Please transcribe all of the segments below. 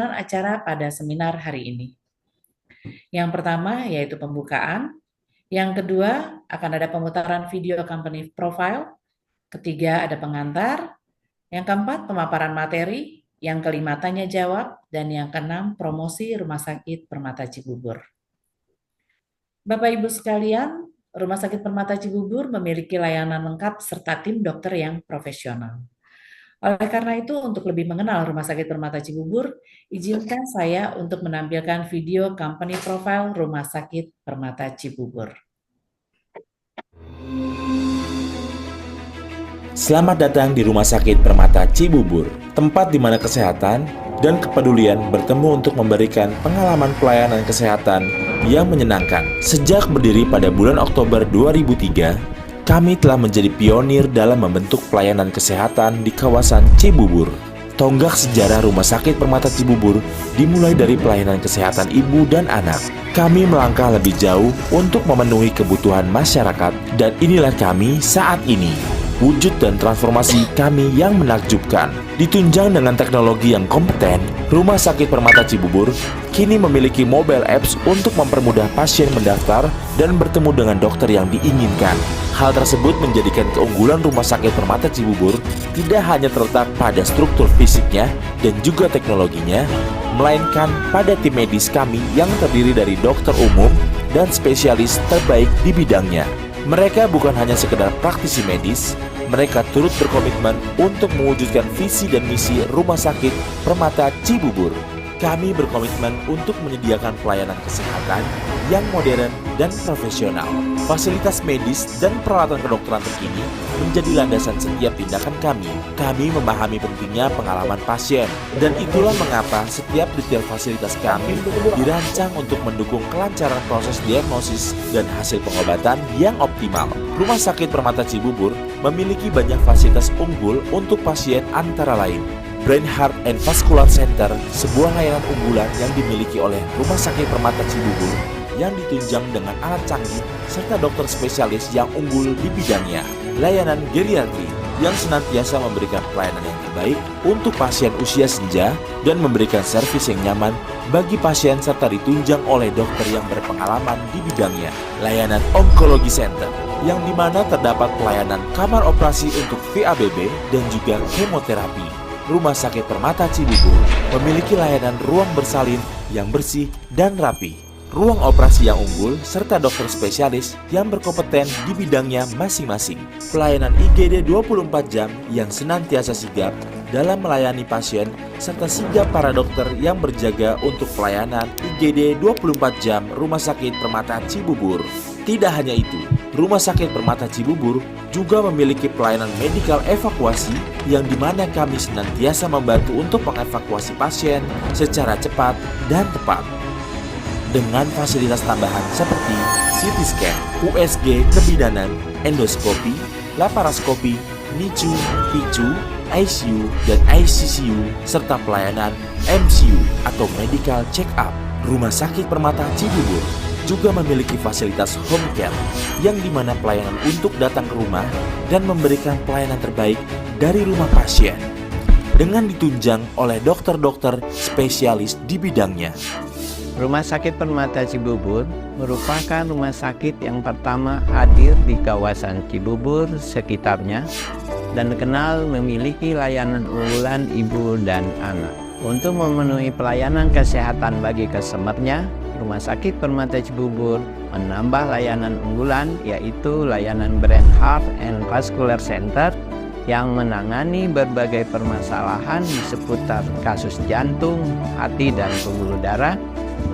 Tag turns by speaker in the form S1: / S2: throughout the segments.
S1: penyusunan acara pada seminar hari ini. Yang pertama yaitu pembukaan, yang kedua akan ada pemutaran video company profile, ketiga ada pengantar, yang keempat pemaparan materi, yang kelima tanya jawab, dan yang keenam promosi Rumah Sakit Permata Cibubur. Bapak Ibu sekalian, Rumah Sakit Permata Cibubur memiliki layanan lengkap serta tim dokter yang profesional. Oleh karena itu, untuk lebih mengenal Rumah Sakit Permata Cibubur, izinkan saya untuk menampilkan video company profile Rumah Sakit Permata Cibubur.
S2: Selamat datang di Rumah Sakit Permata Cibubur, tempat di mana kesehatan dan kepedulian bertemu untuk memberikan pengalaman pelayanan kesehatan yang menyenangkan. Sejak berdiri pada bulan Oktober 2003, kami telah menjadi pionir dalam membentuk pelayanan kesehatan di kawasan Cibubur. Tonggak sejarah Rumah Sakit Permata Cibubur dimulai dari pelayanan kesehatan ibu dan anak. Kami melangkah lebih jauh untuk memenuhi kebutuhan masyarakat, dan inilah kami saat ini. Wujud dan transformasi kami yang menakjubkan. Ditunjang dengan teknologi yang kompeten, Rumah Sakit Permata Cibubur kini memiliki mobile apps untuk mempermudah pasien mendaftar dan bertemu dengan dokter yang diinginkan. Hal tersebut menjadikan keunggulan Rumah Sakit Permata Cibubur tidak hanya terletak pada struktur fisiknya dan juga teknologinya, melainkan pada tim medis kami yang terdiri dari dokter umum dan spesialis terbaik di bidangnya. Mereka bukan hanya sekedar praktisi medis, mereka turut berkomitmen untuk mewujudkan visi dan misi Rumah Sakit Permata Cibubur. Kami berkomitmen untuk menyediakan pelayanan kesehatan yang modern dan profesional. Fasilitas medis dan peralatan kedokteran terkini menjadi landasan setiap tindakan kami. Kami memahami pentingnya pengalaman pasien, dan itulah mengapa setiap detail fasilitas kami dirancang untuk mendukung kelancaran proses diagnosis dan hasil pengobatan yang optimal. Rumah Sakit Permata Cibubur memiliki banyak fasilitas unggul untuk pasien, antara lain Brain Heart and Vascular Center, sebuah layanan unggulan yang dimiliki oleh Rumah Sakit Permata Cibubur yang ditunjang dengan alat canggih serta dokter spesialis yang unggul di bidangnya. Layanan geriatri yang senantiasa memberikan pelayanan yang terbaik untuk pasien usia senja dan memberikan servis yang nyaman bagi pasien serta ditunjang oleh dokter yang berpengalaman di bidangnya. Layanan Onkologi Center yang dimana terdapat pelayanan kamar operasi untuk VABB dan juga kemoterapi. Rumah Sakit Permata Cibubur memiliki layanan ruang bersalin yang bersih dan rapi, ruang operasi yang unggul, serta dokter spesialis yang berkompeten di bidangnya masing-masing. Pelayanan IGD 24 jam yang senantiasa sigap dalam melayani pasien, serta sigap para dokter yang berjaga untuk pelayanan IGD 24 jam Rumah Sakit Permata Cibubur. Tidak hanya itu, Rumah Sakit Permata Cibubur juga memiliki pelayanan medikal evakuasi yang dimana kami senantiasa membantu untuk mengevakuasi pasien secara cepat dan tepat. Dengan fasilitas tambahan seperti CT scan, USG kebidanan, endoskopi, laparoskopi, NICU, PICU, ICU, dan ICCU, serta pelayanan MCU atau Medical Check-up. Rumah Sakit Permata Cibubur juga memiliki fasilitas home care yang dimana pelayanan untuk datang ke rumah dan memberikan pelayanan terbaik dari rumah pasien dengan ditunjang oleh dokter-dokter spesialis di bidangnya.
S3: Rumah Sakit Permata Cibubur merupakan rumah sakit yang pertama hadir di kawasan Cibubur sekitarnya dan dikenal memiliki layanan unggulan ibu dan anak. Untuk memenuhi pelayanan kesehatan bagi customer-nya, Rumah Sakit Permata Cibubur menambah layanan unggulan, yaitu layanan Brain Heart and Vascular Center yang menangani berbagai permasalahan di seputar kasus jantung, hati, dan pembuluh darah,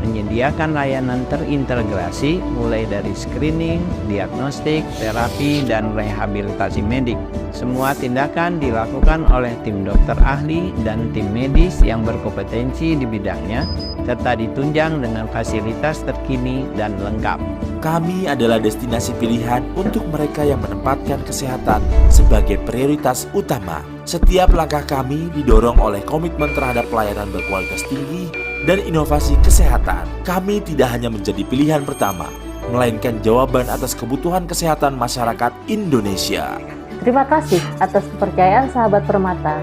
S3: menyediakan layanan terintegrasi mulai dari screening, diagnostik, terapi, dan rehabilitasi medik. Semua tindakan dilakukan oleh tim dokter ahli dan tim medis yang berkompetensi di bidangnya, serta ditunjang dengan fasilitas terkini dan lengkap.
S2: Kami adalah destinasi pilihan untuk mereka yang menempatkan kesehatan sebagai prioritas utama. Setiap langkah kami didorong oleh komitmen terhadap pelayanan berkualitas tinggi dan inovasi kesehatan. Kami tidak hanya menjadi pilihan pertama, melainkan jawaban atas kebutuhan kesehatan masyarakat Indonesia.
S4: Terima kasih atas kepercayaan sahabat Permata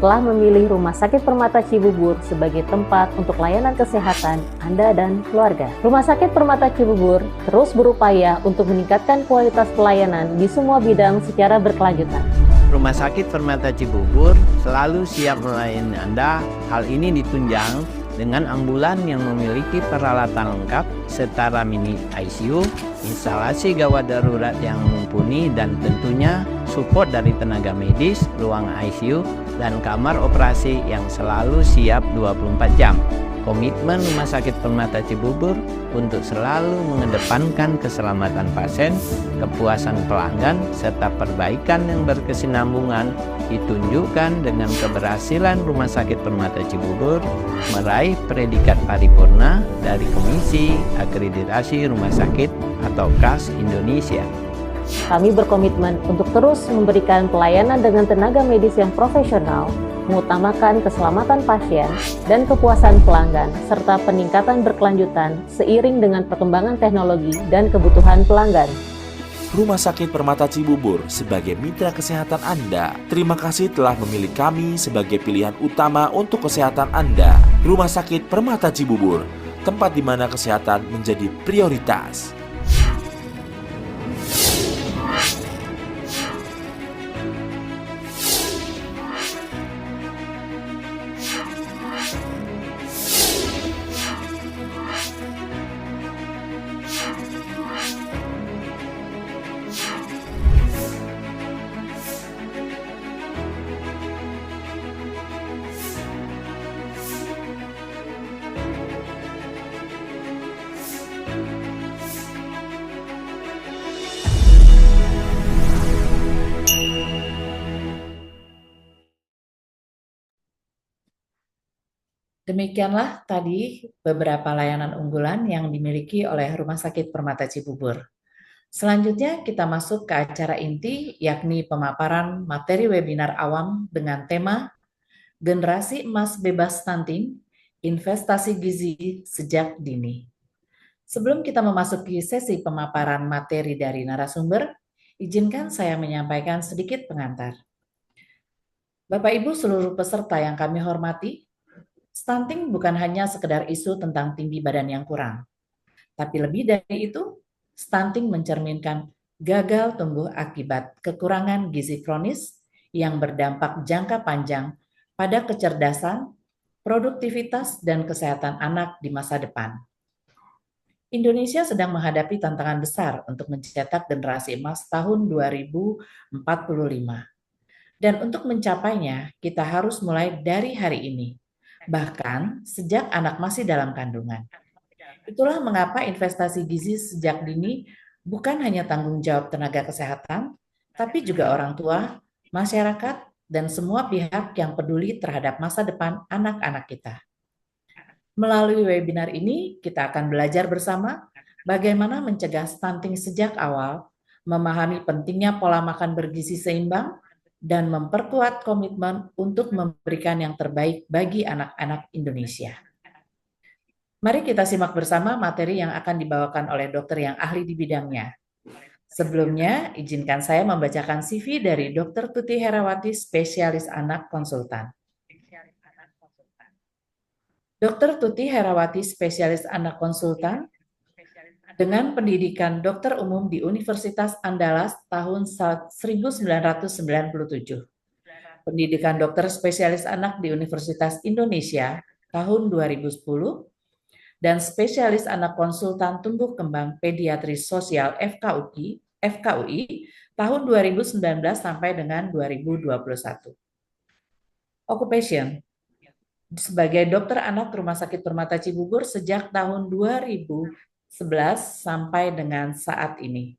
S4: telah memilih Rumah Sakit Permata Cibubur sebagai tempat untuk layanan kesehatan Anda dan keluarga. Rumah Sakit Permata Cibubur terus berupaya untuk meningkatkan kualitas pelayanan di semua bidang secara berkelanjutan.
S3: Rumah Sakit Permata Cibubur selalu siap melayani Anda. Hal ini ditunjang dengan ambulan yang memiliki peralatan lengkap setara mini ICU, instalasi gawat darurat yang mumpuni, dan tentunya support dari tenaga medis, ruang ICU, dan kamar operasi yang selalu siap 24 jam. Komitmen Rumah Sakit Permata Cibubur untuk selalu mengedepankan keselamatan pasien, kepuasan pelanggan, serta perbaikan yang berkesinambungan ditunjukkan dengan keberhasilan Rumah Sakit Permata Cibubur meraih predikat paripurna dari Komisi Akreditasi Rumah Sakit atau KAS Indonesia.
S4: Kami berkomitmen untuk terus memberikan pelayanan dengan tenaga medis yang profesional, mengutamakan keselamatan pasien dan kepuasan pelanggan, serta peningkatan berkelanjutan seiring dengan perkembangan teknologi dan kebutuhan pelanggan.
S2: Rumah Sakit Permata Cibubur sebagai mitra kesehatan Anda. Terima kasih telah memilih kami sebagai pilihan utama untuk kesehatan Anda. Rumah Sakit Permata Cibubur, tempat di mana kesehatan menjadi prioritas.
S1: Demikianlah tadi beberapa layanan unggulan yang dimiliki oleh Rumah Sakit Permata Cibubur. Selanjutnya kita masuk ke acara inti, yakni pemaparan materi webinar awam dengan tema Generasi Emas Bebas Stunting, Investasi Gizi Sejak Dini. Sebelum kita memasuki sesi pemaparan materi dari narasumber, izinkan saya menyampaikan sedikit pengantar. Bapak Ibu seluruh peserta yang kami hormati, stunting bukan hanya sekedar isu tentang tinggi badan yang kurang, tapi lebih dari itu, stunting mencerminkan gagal tumbuh akibat kekurangan gizi kronis yang berdampak jangka panjang pada kecerdasan, produktivitas, dan kesehatan anak di masa depan. Indonesia sedang menghadapi tantangan besar untuk mencetak generasi emas tahun 2045. Dan untuk mencapainya, kita harus mulai dari hari ini, bahkan sejak anak masih dalam kandungan. Itulah mengapa investasi gizi sejak dini bukan hanya tanggung jawab tenaga kesehatan, tapi juga orang tua, masyarakat, dan semua pihak yang peduli terhadap masa depan anak-anak kita. Melalui webinar ini, kita akan belajar bersama bagaimana mencegah stunting sejak awal, memahami pentingnya pola makan bergizi seimbang, dan memperkuat komitmen untuk memberikan yang terbaik bagi anak-anak Indonesia. Mari kita simak bersama materi yang akan dibawakan oleh dokter yang ahli di bidangnya. Sebelumnya, izinkan saya membacakan CV dari Dr. Tuti Herawati, spesialis anak konsultan. Dr. Tuti Herawati, spesialis anak konsultan, dengan pendidikan dokter umum di Universitas Andalas tahun 1997, pendidikan dokter spesialis anak di Universitas Indonesia tahun 2010, dan spesialis anak konsultan tumbuh kembang pediatri sosial FKUI tahun 2019 sampai dengan 2021. Occupation, sebagai dokter anak Rumah Sakit Permata Cibubur sejak tahun 2011 sampai dengan saat ini.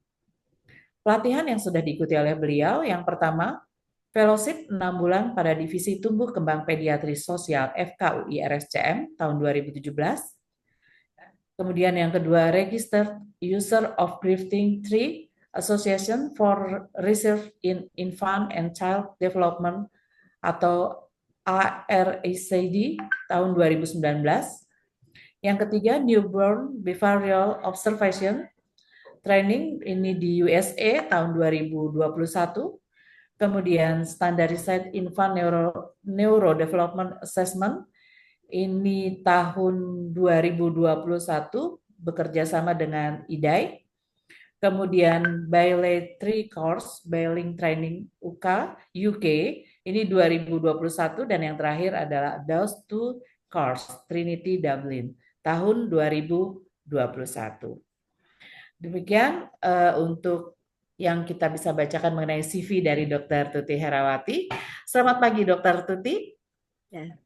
S1: Pelatihan yang sudah diikuti oleh beliau, yang pertama, fellowship 6 bulan pada Divisi Tumbuh Kembang Pediatri Sosial FKUI RSCM tahun 2017. Kemudian yang kedua, Registered User of Grifting 3 Association for Research in Infant and Child Development atau ARECD tahun 2019. Yang ketiga, Newborn Behavioral Observation Training ini di USA tahun 2021. Kemudian Standardized Infant Neurodevelopment Assessment ini tahun 2021 bekerja sama dengan IDAI. Kemudian Bilateral Course, Biling Training UK, ini 2021 dan yang terakhir adalah DAOS2 Course, Trinity Dublin, tahun 2021. Demikian untuk yang kita bisa bacakan mengenai CV dari Dr. Tuti Herawati. Selamat pagi Dr. Tuti.
S5: Ya.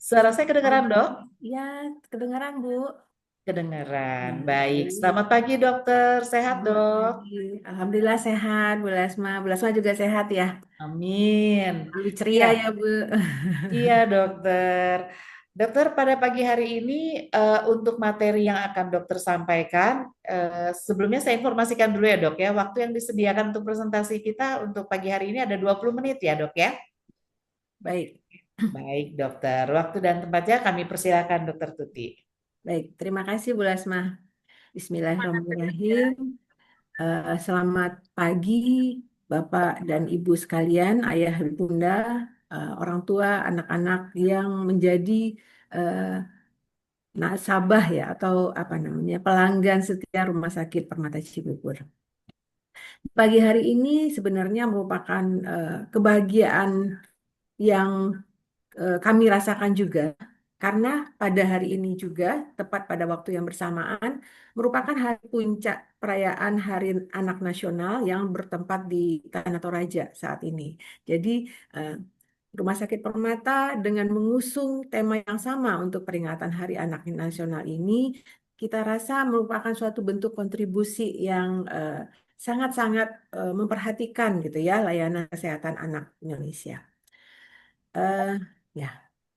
S1: Suara saya kedengaran, Dok?
S5: Ya, kedengaran, Bu.
S1: Kedengaran.
S5: Ya,
S1: Baik.
S5: baik.
S1: Selamat pagi, Dokter. Sehat,
S5: Selamat
S1: Dok?
S5: pagi. Alhamdulillah sehat, Bu Lasma. Bu Lasma juga sehat ya.
S1: Amin.
S5: Lebih ceria
S1: Iya,
S5: ya, Bu.
S1: iya, Dokter. Dokter, pada pagi hari ini untuk materi yang akan dokter sampaikan, sebelumnya saya informasikan dulu ya, Dok ya. Waktu yang disediakan untuk presentasi kita untuk pagi hari ini ada 20 menit ya, Dok ya.
S5: Baik.
S1: Baik, Dokter. Waktu dan tempatnya kami persilakan, Dokter Tuti.
S5: Baik, terima kasih Bu Lasma. Bismillahirrahmanirrahim. Selamat pagi Bapak dan Ibu sekalian, ayah dan bunda, orang tua, anak-anak yang menjadi nasabah ya atau apa namanya pelanggan setia Rumah Sakit Permata Cibubur. Pagi hari ini sebenarnya merupakan kebahagiaan yang kami rasakan juga karena pada hari ini juga tepat pada waktu yang bersamaan merupakan hari puncak perayaan Hari Anak Nasional yang bertempat di Tanah Toraja saat ini. Jadi Rumah Sakit Permata dengan mengusung tema yang sama untuk peringatan Hari Anak Nasional ini, kita rasa merupakan suatu bentuk kontribusi yang sangat-sangat memperhatikan gitu ya layanan kesehatan anak Indonesia. Ya,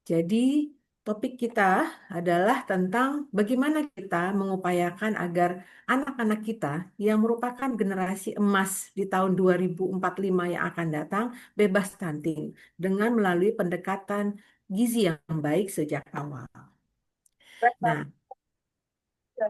S5: jadi topik kita adalah tentang bagaimana kita mengupayakan agar anak-anak kita yang merupakan generasi emas di tahun 2045 yang akan datang bebas stunting dengan melalui pendekatan gizi yang baik sejak awal. Nah,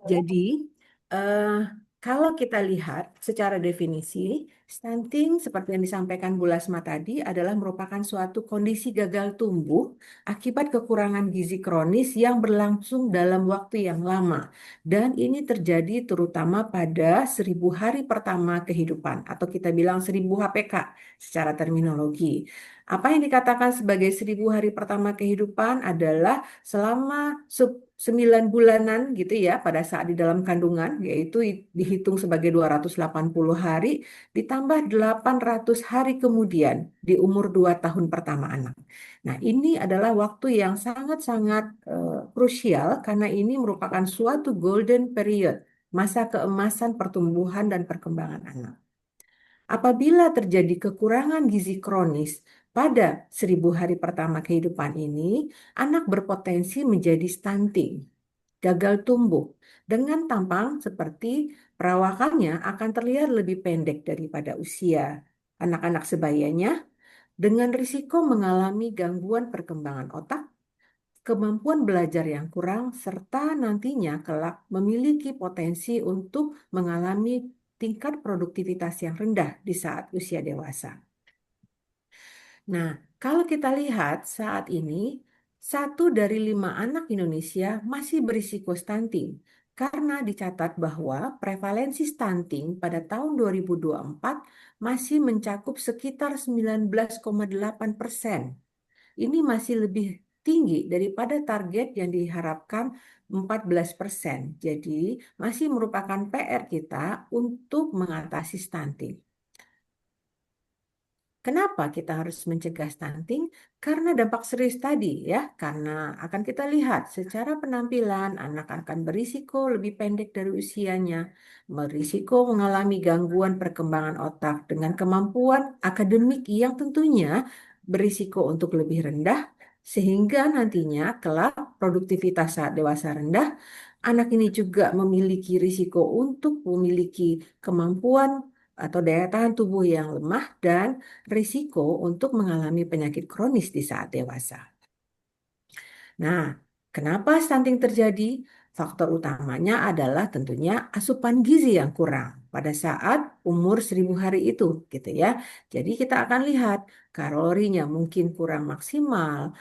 S5: jadi eh, kalau kita lihat secara definisi, stunting seperti yang disampaikan Bu Lasma tadi adalah merupakan suatu kondisi gagal tumbuh akibat kekurangan gizi kronis yang berlangsung dalam waktu yang lama. Dan ini terjadi terutama pada 1000 hari pertama kehidupan atau kita bilang 1000 HPK secara terminologi. Apa yang dikatakan sebagai 1000 hari pertama kehidupan adalah selama 9 bulanan gitu ya pada saat di dalam kandungan, yaitu dihitung sebagai 280 hari ditambah 800 hari kemudian di umur 2 tahun pertama anak. Nah, ini adalah waktu yang sangat-sangat krusial karena ini merupakan suatu golden period, masa keemasan pertumbuhan dan perkembangan anak. Apabila terjadi kekurangan gizi kronis pada 1000 hari pertama kehidupan ini, anak berpotensi menjadi stunting, gagal tumbuh, dengan tampang seperti perawakannya akan terlihat lebih pendek daripada usia anak-anak sebayanya, dengan risiko mengalami gangguan perkembangan otak, kemampuan belajar yang kurang, serta nantinya kelak memiliki potensi untuk mengalami tingkat produktivitas yang rendah di saat usia dewasa. Nah, kalau kita lihat saat ini, 1 dari 5 anak Indonesia masih berisiko stunting karena dicatat bahwa prevalensi stunting pada tahun 2024 masih mencakup sekitar 19,8%. Ini masih lebih tinggi daripada target yang diharapkan 14%. Jadi masih merupakan PR kita untuk mengatasi stunting. Kenapa kita harus mencegah stunting? Karena dampak serius tadi ya, karena akan kita lihat secara penampilan anak akan berisiko lebih pendek dari usianya, berisiko mengalami gangguan perkembangan otak dengan kemampuan akademik yang tentunya berisiko untuk lebih rendah, sehingga nantinya kelak produktivitas saat dewasa rendah, anak ini juga memiliki risiko untuk memiliki kemampuan atau daya tahan tubuh yang lemah dan risiko untuk mengalami penyakit kronis di saat dewasa. Nah, kenapa stunting terjadi? Faktor utamanya adalah tentunya asupan gizi yang kurang pada saat umur 1.000 hari itu, gitu ya. Jadi kita akan lihat kalorinya mungkin kurang maksimal,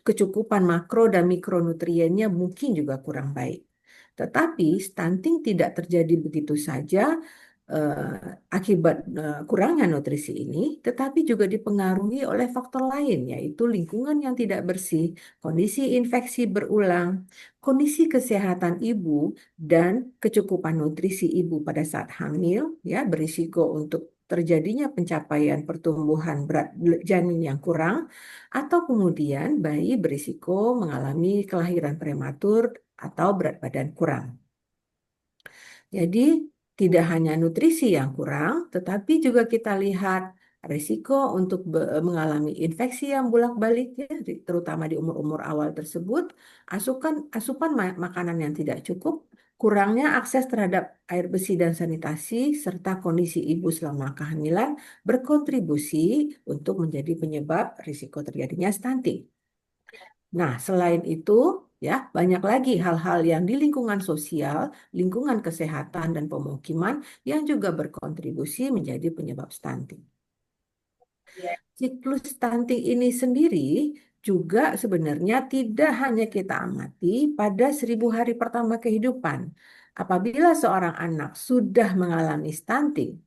S5: kecukupan makro dan mikronutriennya mungkin juga kurang baik. Tetapi stunting tidak terjadi begitu saja akibat kurangnya nutrisi ini, tetapi juga dipengaruhi oleh faktor lain, yaitu lingkungan yang tidak bersih, kondisi infeksi berulang, kondisi kesehatan ibu, dan kecukupan nutrisi ibu pada saat hamil, ya, berisiko untuk terjadinya pencapaian pertumbuhan berat janin yang kurang, atau kemudian bayi berisiko mengalami kelahiran prematur atau berat badan kurang. Jadi tidak hanya nutrisi yang kurang, tetapi juga kita lihat risiko untuk mengalami infeksi yang bolak-balik ya, terutama di umur-umur awal tersebut, asupan makanan yang tidak cukup, kurangnya akses terhadap air bersih dan sanitasi, serta kondisi ibu selama kehamilan berkontribusi untuk menjadi penyebab risiko terjadinya stunting. Nah, selain itu, ya, banyak lagi hal-hal yang di lingkungan sosial, lingkungan kesehatan, dan pemukiman yang juga berkontribusi menjadi penyebab stunting. Siklus stunting ini sendiri juga sebenarnya tidak hanya kita amati pada 1.000 hari pertama kehidupan. Apabila seorang anak sudah mengalami stunting,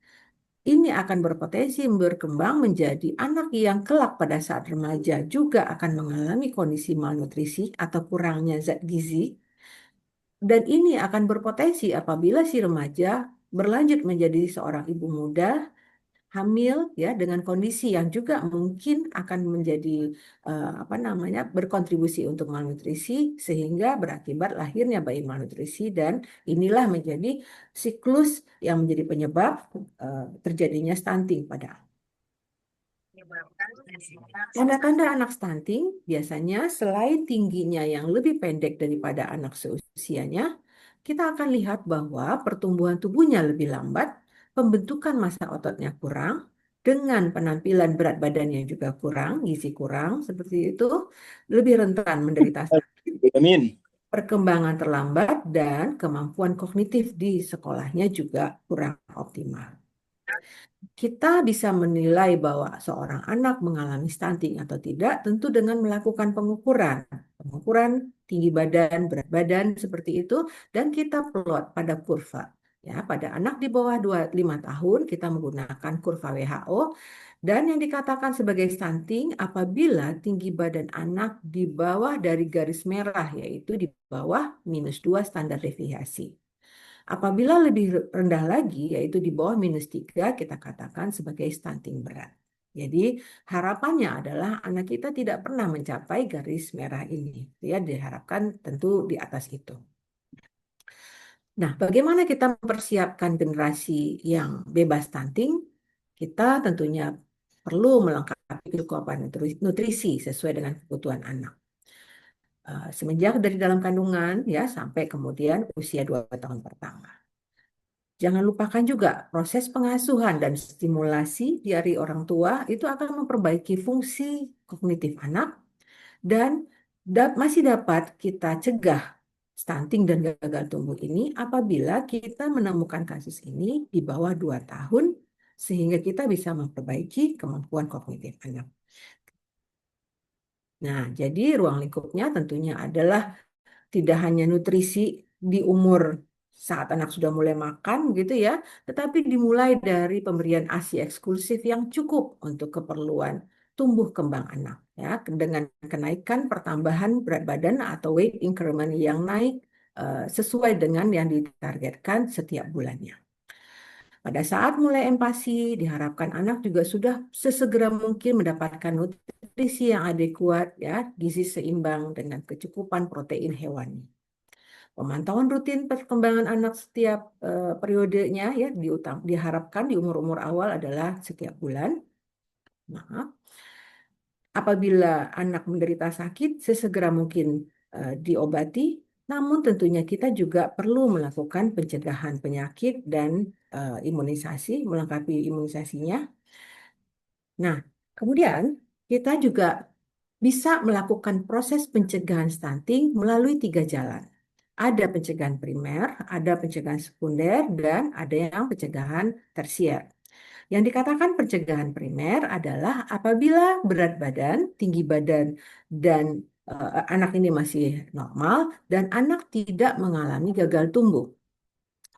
S5: ini akan berpotensi berkembang menjadi anak yang kelak pada saat remaja juga akan mengalami kondisi malnutrisi atau kurangnya zat gizi. Dan ini akan berpotensi apabila si remaja berlanjut menjadi seorang ibu muda, hamil ya dengan kondisi yang juga mungkin akan menjadi apa namanya berkontribusi untuk malnutrisi sehingga berakibat lahirnya bayi malnutrisi dan inilah menjadi siklus yang menjadi penyebab terjadinya stunting pada tanda-tanda anak stunting biasanya selain tingginya yang lebih pendek daripada anak seusianya, kita akan lihat bahwa pertumbuhan tubuhnya lebih lambat, pembentukan massa ototnya kurang, dengan penampilan berat badan yang juga kurang, gizi kurang, seperti itu, lebih rentan menderita
S6: Amin.
S5: perkembangan terlambat, dan kemampuan kognitif di sekolahnya juga kurang optimal. Kita bisa menilai bahwa seorang anak mengalami stunting atau tidak tentu dengan melakukan pengukuran tinggi badan, berat badan seperti itu, dan kita plot pada kurva. Ya, pada anak di bawah 25 tahun kita menggunakan kurva WHO dan yang dikatakan sebagai stunting apabila tinggi badan anak di bawah dari garis merah yaitu di bawah -2 standar deviasi. Apabila lebih rendah lagi, yaitu di bawah -3, kita katakan sebagai stunting berat. Jadi harapannya adalah anak kita tidak pernah mencapai garis merah ini. Ya, diharapkan tentu di atas itu. Nah, bagaimana kita mempersiapkan generasi yang bebas stunting? Kita tentunya perlu melengkapi kecukupan nutrisi sesuai dengan kebutuhan anak. Semenjak dari dalam kandungan ya sampai kemudian usia 2 tahun pertama. Jangan lupakan juga proses pengasuhan dan stimulasi dari orang tua itu akan memperbaiki fungsi kognitif anak dan masih dapat kita cegah stunting dan gagal tumbuh ini apabila kita menemukan kasus ini di bawah 2 tahun sehingga kita bisa memperbaiki kemampuan kognitif anak. Nah, jadi ruang lingkupnya tentunya adalah tidak hanya nutrisi di umur saat anak sudah mulai makan gitu ya, tetapi dimulai dari pemberian ASI eksklusif yang cukup untuk keperluan tumbuh kembang anak ya, dengan kenaikan pertambahan berat badan atau weight increment yang naik sesuai dengan yang ditargetkan setiap bulannya. Pada saat mulai empasi, diharapkan anak juga sudah sesegera mungkin mendapatkan nutrisi yang adekuat, ya, gizi seimbang dengan kecukupan protein hewani. Pemantauan rutin perkembangan anak setiap periodenya ya diharapkan di umur-umur awal adalah setiap bulan. Nah, apabila anak menderita sakit, sesegera mungkin diobati. Namun tentunya kita juga perlu melakukan pencegahan penyakit dan imunisasi, melengkapi imunisasinya. Nah, kemudian kita juga bisa melakukan proses pencegahan stunting melalui 3 jalan. Ada pencegahan primer, ada pencegahan sekunder, dan ada yang pencegahan tersier. Yang dikatakan pencegahan primer adalah apabila berat badan, tinggi badan, dan anak ini masih normal, dan anak tidak mengalami gagal tumbuh.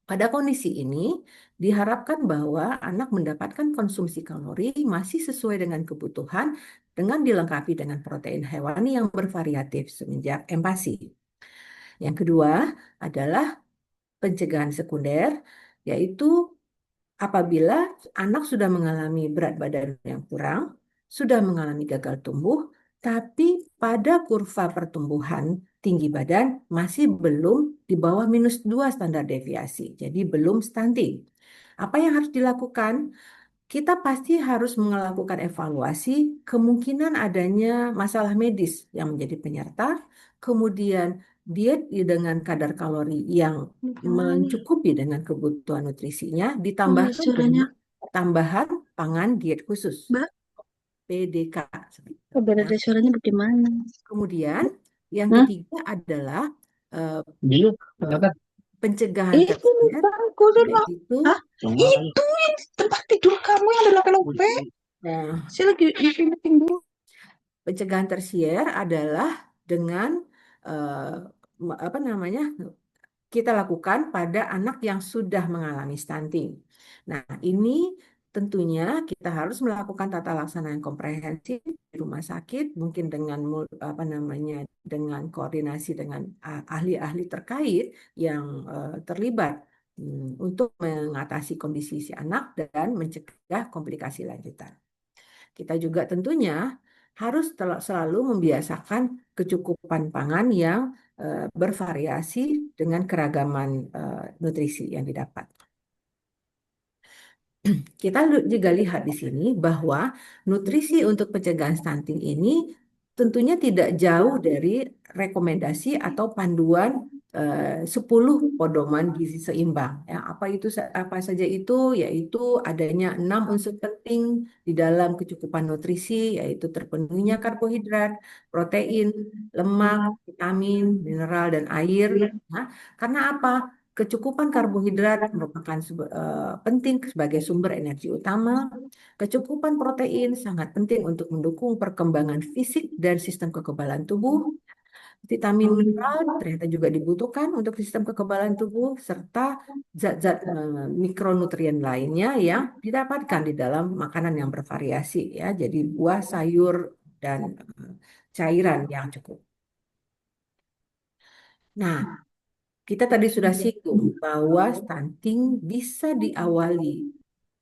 S5: Pada kondisi ini, diharapkan bahwa anak mendapatkan konsumsi kalori masih sesuai dengan kebutuhan dengan dilengkapi dengan protein hewani yang bervariatif semenjak empasi. Yang kedua adalah pencegahan sekunder, yaitu apabila anak sudah mengalami berat badan yang kurang, sudah mengalami gagal tumbuh, tapi pada kurva pertumbuhan tinggi badan masih belum di bawah -2 standar deviasi, jadi belum stunting. Apa yang harus dilakukan? Kita pasti harus melakukan evaluasi kemungkinan adanya masalah medis yang menjadi penyerta, kemudian diet dengan kadar kalori yang mencukupi dengan kebutuhan nutrisinya, ditambahkan dengan tambahan pangan diet khusus,
S6: Mbak,
S5: PDK.
S6: beda dari suaranya bagaimana?
S5: Kemudian yang
S6: Hmm?
S5: ketiga adalah eh, pencegahan
S6: Itu
S5: tersier,
S6: bangku dulu.
S5: yaitu
S6: Hah? Itu yang tempat tidur kamu yang ada lope-lope. Saya lagi meeting dulu.
S5: pencegahan tersier adalah dengan eh, apa namanya kita lakukan pada anak yang sudah mengalami stunting. Nah, ini tentunya kita harus melakukan tata laksana yang komprehensif di rumah sakit, mungkin dengan apa namanya dengan koordinasi dengan ahli-ahli terkait yang terlibat untuk mengatasi kondisi si anak dan mencegah komplikasi lanjutan. Kita juga tentunya harus selalu membiasakan kecukupan pangan yang bervariasi dengan keragaman nutrisi yang didapat. Kita juga lihat di sini bahwa nutrisi untuk pencegahan stunting ini tentunya tidak jauh dari rekomendasi atau panduan 10 pedoman gizi seimbang. Ya, apa saja itu? Yaitu adanya 6 unsur penting di dalam kecukupan nutrisi, yaitu terpenuhinya karbohidrat, protein, lemak, vitamin, mineral, dan air. Nah, karena apa? Kecukupan karbohidrat merupakan penting sebagai sumber energi utama. Kecukupan protein sangat penting untuk mendukung perkembangan fisik dan sistem kekebalan tubuh. Vitamin mineral ternyata juga dibutuhkan untuk sistem kekebalan tubuh, serta zat-zat mikronutrien lainnya yang didapatkan di dalam makanan yang bervariasi, ya. Jadi buah, sayur, dan cairan yang cukup. Nah, kita tadi sudah singgung bahwa stunting bisa diawali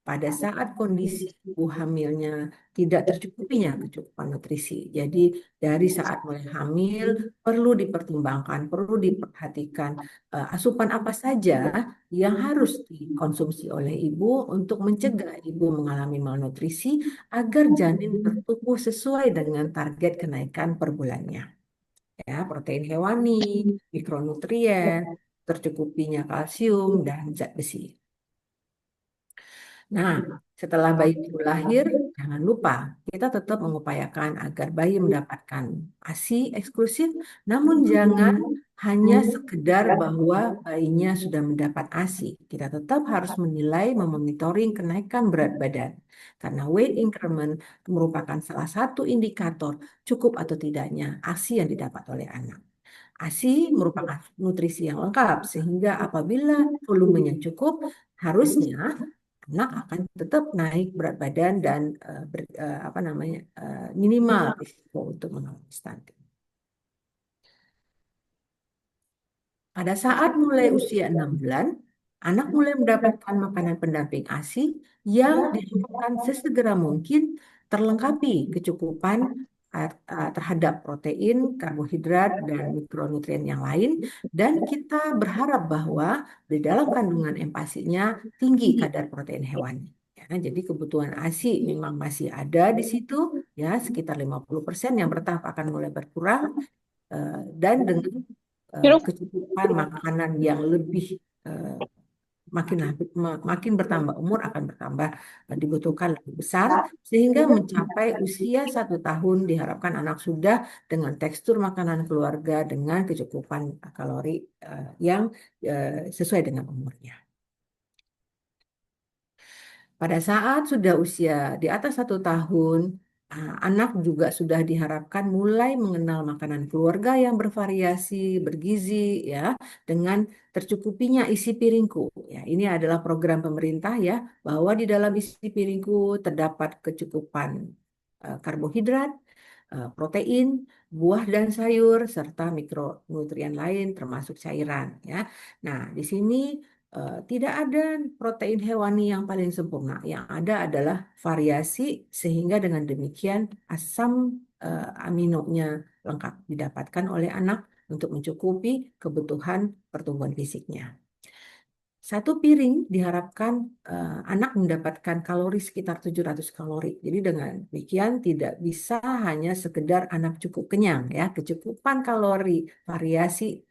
S5: pada saat kondisi ibu hamilnya tidak tercukupinya kecukupan nutrisi. Jadi dari saat mulai hamil perlu dipertimbangkan, perlu diperhatikan asupan apa saja yang harus dikonsumsi oleh ibu untuk mencegah ibu mengalami malnutrisi agar janin bertumbuh sesuai dengan target kenaikan per bulannya. Ya, protein hewani, mikronutrien, tercukupinya kalsium, dan zat besi. Nah, setelah bayi itu lahir, jangan lupa kita tetap mengupayakan agar bayi mendapatkan ASI eksklusif, namun jangan hanya sekedar bahwa bayinya sudah mendapat ASI. Kita tetap harus menilai, memonitoring kenaikan berat badan. Karena weight increment merupakan salah satu indikator cukup atau tidaknya ASI yang didapat oleh anak. ASI merupakan nutrisi yang lengkap, sehingga apabila volumenya cukup, harusnya anak akan tetap naik berat badan dan apa namanya minimal risiko untuk mengalami stunting. Pada saat mulai usia 6 bulan, anak mulai mendapatkan makanan pendamping ASI yang diharapkan sesegera mungkin terlengkapi kecukupan terhadap protein, karbohidrat, dan mikronutrien yang lain. Dan kita berharap bahwa di dalam kandungan empasinya tinggi kadar protein hewani. Ya, jadi kebutuhan ASI memang masih ada di situ, ya sekitar 50%, yang bertahap akan mulai berkurang. Dan dengan kecukupan makanan yang lebih makin bertambah umur akan bertambah dibutuhkan lebih besar, sehingga mencapai usia 1 tahun diharapkan anak sudah dengan tekstur makanan keluarga dengan kecukupan kalori yang sesuai dengan umurnya. Pada saat sudah usia di atas 1 tahun, anak juga sudah diharapkan mulai mengenal makanan keluarga yang bervariasi, bergizi, ya, dengan tercukupinya isi piringku. Ya, ini adalah program pemerintah ya, bahwa di dalam isi piringku terdapat kecukupan karbohidrat, protein, buah dan sayur, serta mikronutrien lain termasuk cairan. Ya, nah di sini tidak ada protein hewani yang paling sempurna. Yang ada adalah variasi sehingga dengan demikian asam aminonya lengkap didapatkan oleh anak untuk mencukupi kebutuhan pertumbuhan fisiknya. 1 piring diharapkan anak mendapatkan kalori sekitar 700 kalori. Jadi dengan demikian tidak bisa hanya sekedar anak cukup kenyang ya. Kecukupan kalori, variasi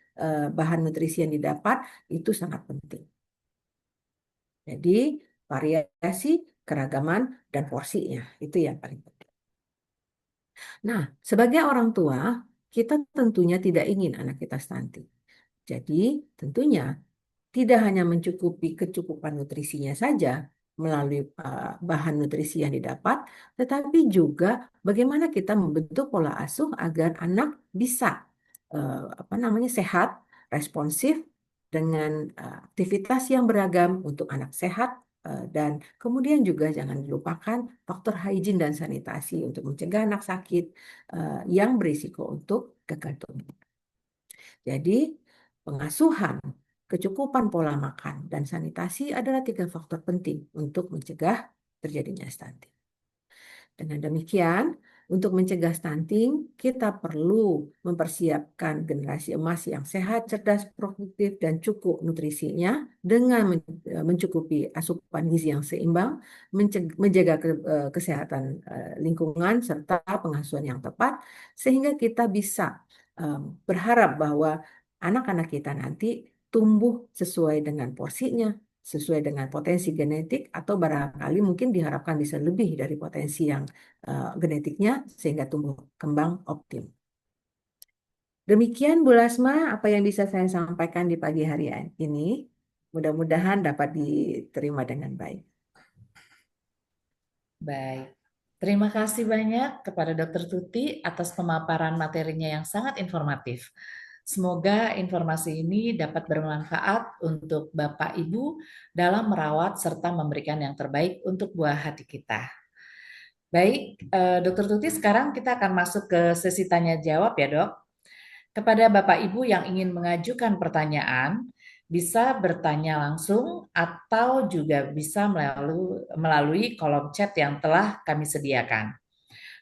S5: bahan nutrisi yang didapat itu sangat penting. Jadi variasi, keragaman, dan porsinya itu yang paling penting. Nah, sebagai orang tua, kita tentunya tidak ingin anak kita stunting. Jadi tentunya tidak hanya mencukupi kecukupan nutrisinya saja melalui bahan nutrisi yang didapat, tetapi juga bagaimana kita membentuk pola asuh agar anak bisa sehat, responsif dengan aktivitas yang beragam untuk anak sehat dan kemudian juga jangan dilupakan faktor hygiene dan sanitasi untuk mencegah anak sakit yang berisiko untuk gagal tumbuh. Jadi pengasuhan, kecukupan pola makan, dan sanitasi adalah 3 faktor penting untuk mencegah terjadinya stunting. Dengan demikian, untuk mencegah stunting, kita perlu mempersiapkan generasi emas yang sehat, cerdas, produktif, dan cukup nutrisinya dengan mencukupi asupan gizi yang seimbang, menjaga kesehatan lingkungan, serta pengasuhan yang tepat, sehingga kita bisa berharap bahwa anak-anak kita nanti tumbuh sesuai dengan porsinya, sesuai dengan potensi genetik, atau barangkali mungkin diharapkan bisa lebih dari potensi yang genetiknya sehingga tumbuh kembang optim. Demikian Bu Lasma apa yang bisa saya sampaikan di pagi hari ini. Mudah-mudahan dapat diterima dengan baik.
S1: Baik. Terima kasih banyak kepada Dr. Tuti atas pemaparan materinya yang sangat informatif. Semoga informasi ini dapat bermanfaat untuk Bapak Ibu dalam merawat serta memberikan yang terbaik untuk buah hati kita. Baik, Dr. Tuti, sekarang kita akan masuk ke sesi tanya jawab ya, Dok. Kepada Bapak Ibu yang ingin mengajukan pertanyaan, bisa bertanya langsung atau juga bisa melalui kolom chat yang telah kami sediakan.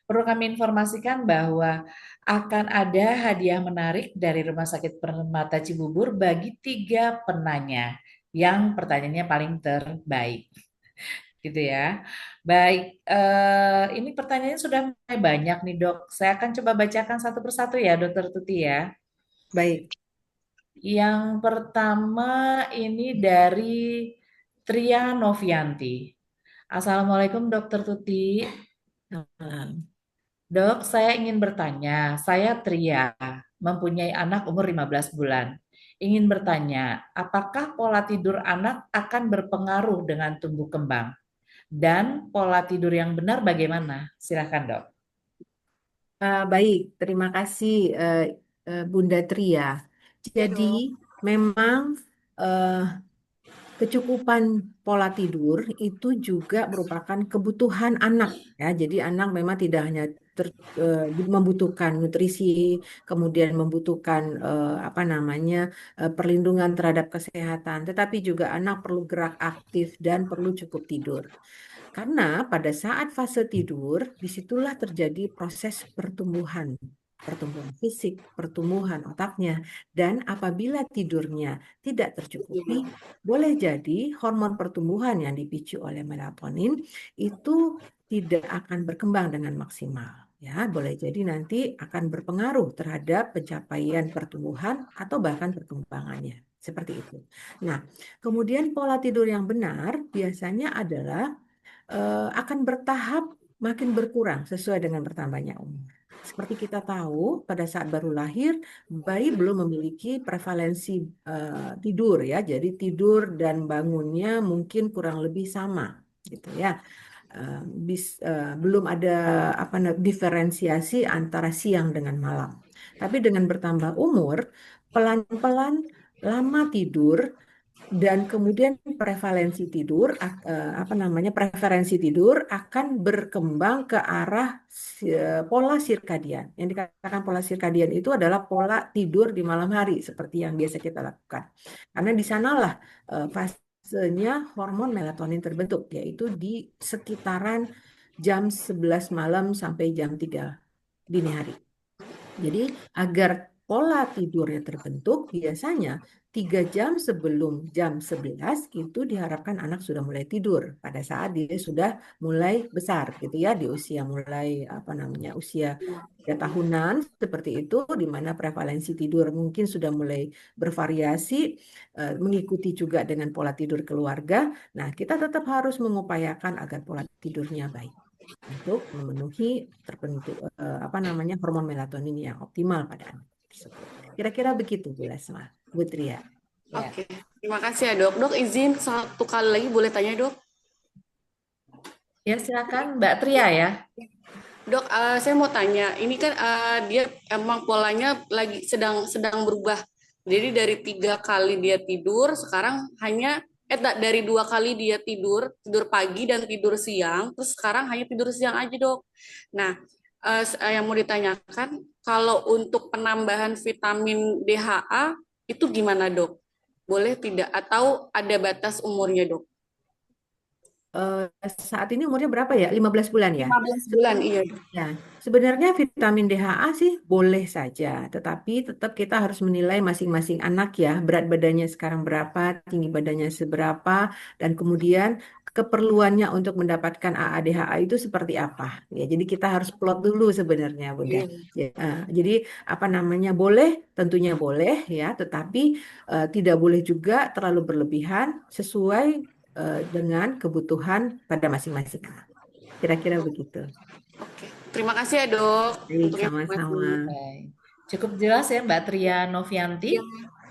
S1: Perlu kami informasikan bahwa akan ada hadiah menarik dari Rumah Sakit Permata Cibubur bagi 3 penanya yang pertanyaannya paling terbaik. Gitu ya. Baik, ini pertanyaannya sudah mulai banyak nih Dok. Saya akan coba bacakan satu persatu ya Dokter Tuti ya.
S5: Baik.
S1: Yang pertama ini dari Tria Novianti. Assalamualaikum Dokter Tuti. Dok, saya ingin bertanya, saya Tria, mempunyai anak umur 15 bulan. Ingin bertanya, apakah pola tidur anak akan berpengaruh dengan tumbuh kembang? Dan pola tidur yang benar bagaimana? Silakan Dok.
S5: Baik, terima kasih Bunda Tria. Jadi memang kecukupan pola tidur itu juga merupakan kebutuhan anak ya. Jadi anak memang tidak hanya membutuhkan nutrisi, kemudian membutuhkan perlindungan terhadap kesehatan, tetapi juga anak perlu gerak aktif dan perlu cukup tidur. Karena pada saat fase tidur, disitulah terjadi proses pertumbuhan fisik, pertumbuhan otaknya, dan apabila tidurnya tidak tercukupi, boleh jadi hormon pertumbuhan yang dipicu oleh melatonin itu tidak akan berkembang dengan maksimal. Ya, boleh jadi nanti akan berpengaruh terhadap pencapaian pertumbuhan atau bahkan perkembangannya. Seperti itu. Nah, kemudian pola tidur yang benar biasanya adalah akan bertahap makin berkurang sesuai dengan bertambahnya umur. Seperti kita tahu, pada saat baru lahir, bayi belum memiliki prevalensi tidur ya. Jadi tidur dan bangunnya mungkin kurang lebih sama, gitu ya. Belum ada diferensiasi antara siang dengan malam. Tapi dengan bertambah umur, pelan-pelan lama tidur dan kemudian preferensi tidur akan berkembang ke arah pola sirkadian. Yang dikatakan pola sirkadian itu adalah pola tidur di malam hari seperti yang biasa kita lakukan. Karena di sanalah fasenya hormon melatonin terbentuk, yaitu di sekitaran jam 11 malam sampai jam 3 dini hari. Jadi agar pola tidurnya terbentuk, biasanya 3 jam sebelum jam 11 itu diharapkan anak sudah mulai tidur pada saat dia sudah mulai besar gitu ya, di usia mulai usia 3 tahunan seperti itu, di mana prevalensi tidur mungkin sudah mulai bervariasi, mengikuti juga dengan pola tidur keluarga. Nah, kita tetap harus mengupayakan agar pola tidurnya baik untuk memenuhi hormon melatonin yang optimal pada anak tersebut. Kira-kira begitu Bu Lesma, Bu Tria.
S1: Ya.
S7: Oke, terima kasih ya dok. Dok izin satu kali lagi boleh tanya dok?
S1: Ya silakan Mbak Tria ya.
S7: Dok, saya mau tanya, ini kan dia emang polanya lagi sedang berubah. Jadi dari 3 kali dia tidur, sekarang hanya dari 2 kali dia tidur pagi dan tidur siang, terus sekarang hanya tidur siang aja dok. Nah, yang mau ditanyakan, kalau untuk penambahan vitamin DHA itu gimana dok? Boleh tidak? Atau ada batas umurnya dok?
S5: Saat ini umurnya berapa ya? 15 bulan ya?
S7: 15 bulan, iya dok.
S5: Ya, sebenarnya vitamin DHA sih boleh saja, tetapi tetap kita harus menilai masing-masing anak ya, berat badannya sekarang berapa, tinggi badannya seberapa, dan kemudian keperluannya untuk mendapatkan AADHA itu seperti apa. Ya, jadi kita harus plot dulu sebenarnya, Bunda.
S7: Iya.
S5: Ya, jadi boleh, tentunya boleh ya, tetapi tidak boleh juga terlalu berlebihan sesuai dengan kebutuhan pada masing-masing anak. Kira-kira begitu.
S7: Oke, terima kasih ya dok.
S5: Baik,
S7: Untuk
S5: sama-sama.
S7: informasi.
S1: Baik. Cukup jelas ya Mbak Tria Novianti.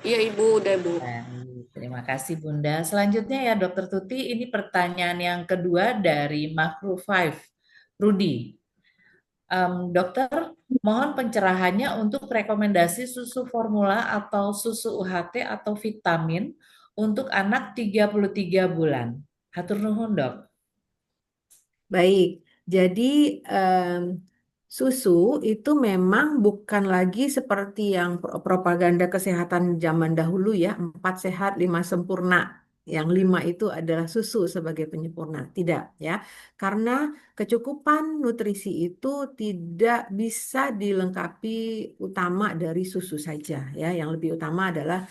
S7: Iya ibu, udah bu.
S1: Baik, terima kasih Bunda. Selanjutnya ya Dokter Tuti, ini pertanyaan yang kedua dari Makro 5, Rudi. Dokter, mohon pencerahannya untuk rekomendasi susu formula atau susu UHT atau vitamin untuk anak 33 bulan. Hatur nuhun, Dok.
S5: Baik, jadi susu itu memang bukan lagi seperti yang propaganda kesehatan zaman dahulu ya, 4 sehat, 5 sempurna. Yang 5 itu adalah susu sebagai penyempurna. Tidak ya, karena kecukupan nutrisi itu tidak bisa dilengkapi utama dari susu saja ya. Yang lebih utama adalah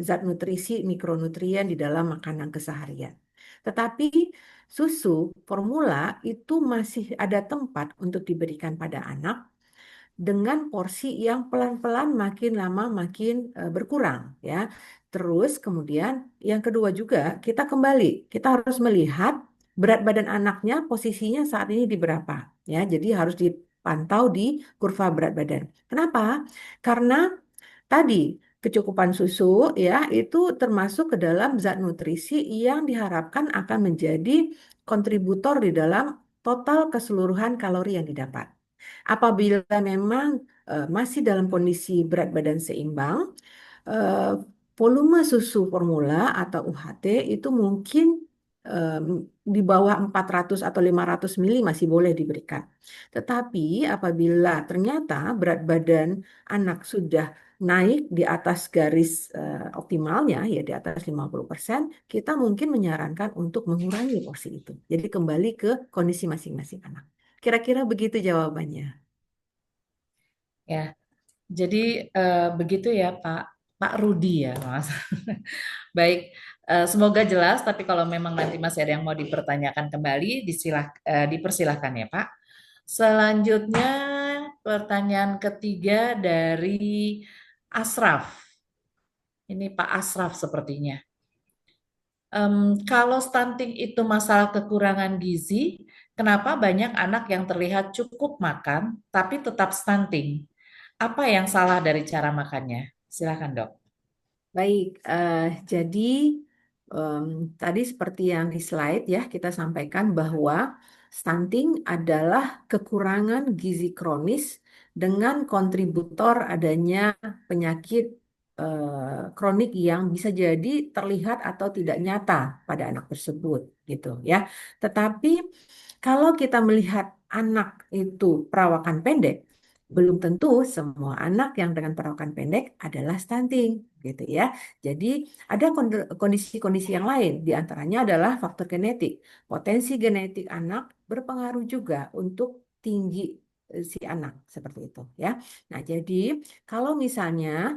S5: zat nutrisi, mikronutrien di dalam makanan keseharian. Tetapi susu formula itu masih ada tempat untuk diberikan pada anak dengan porsi yang pelan-pelan makin lama makin berkurang ya. Terus kemudian yang kedua juga kita harus melihat berat badan anaknya posisinya saat ini di berapa ya. Jadi harus dipantau di kurva berat badan. Kenapa? Karena tadi kecukupan susu ya itu termasuk ke dalam zat nutrisi yang diharapkan akan menjadi kontributor di dalam total keseluruhan kalori yang didapat. Apabila memang masih dalam kondisi berat badan seimbang, eh, volume susu formula atau UHT itu mungkin di bawah 400 atau 500 mili masih boleh diberikan. Tetapi apabila ternyata berat badan anak sudah naik di atas garis optimalnya, ya di atas 50%, kita mungkin menyarankan untuk mengurangi porsi itu. Jadi kembali ke kondisi masing-masing anak. Kira-kira begitu jawabannya.
S1: Ya, jadi begitu ya Pak Rudi ya, Mas. Baik, semoga jelas. Tapi kalau memang nanti masih ada yang mau dipertanyakan kembali, dipersilahkan ya Pak. Selanjutnya pertanyaan ketiga dari Asraf. Ini Pak Asraf sepertinya. Kalau stunting itu masalah kekurangan gizi, kenapa banyak anak yang terlihat cukup makan tapi tetap stunting? Apa yang salah dari cara makannya? Silakan, Dok.
S5: Baik, jadi tadi seperti yang di slide ya kita sampaikan bahwa stunting adalah kekurangan gizi kronis dengan kontributor adanya penyakit kronik yang bisa jadi terlihat atau tidak nyata pada anak tersebut gitu ya. Tetapi kalau kita melihat anak itu perawakan pendek, belum tentu semua anak yang dengan perawakan pendek adalah stunting gitu ya. Jadi ada kondisi-kondisi yang lain, di antaranya adalah faktor genetik. Potensi genetik anak berpengaruh juga untuk tinggi si anak seperti itu ya. Nah, jadi kalau misalnya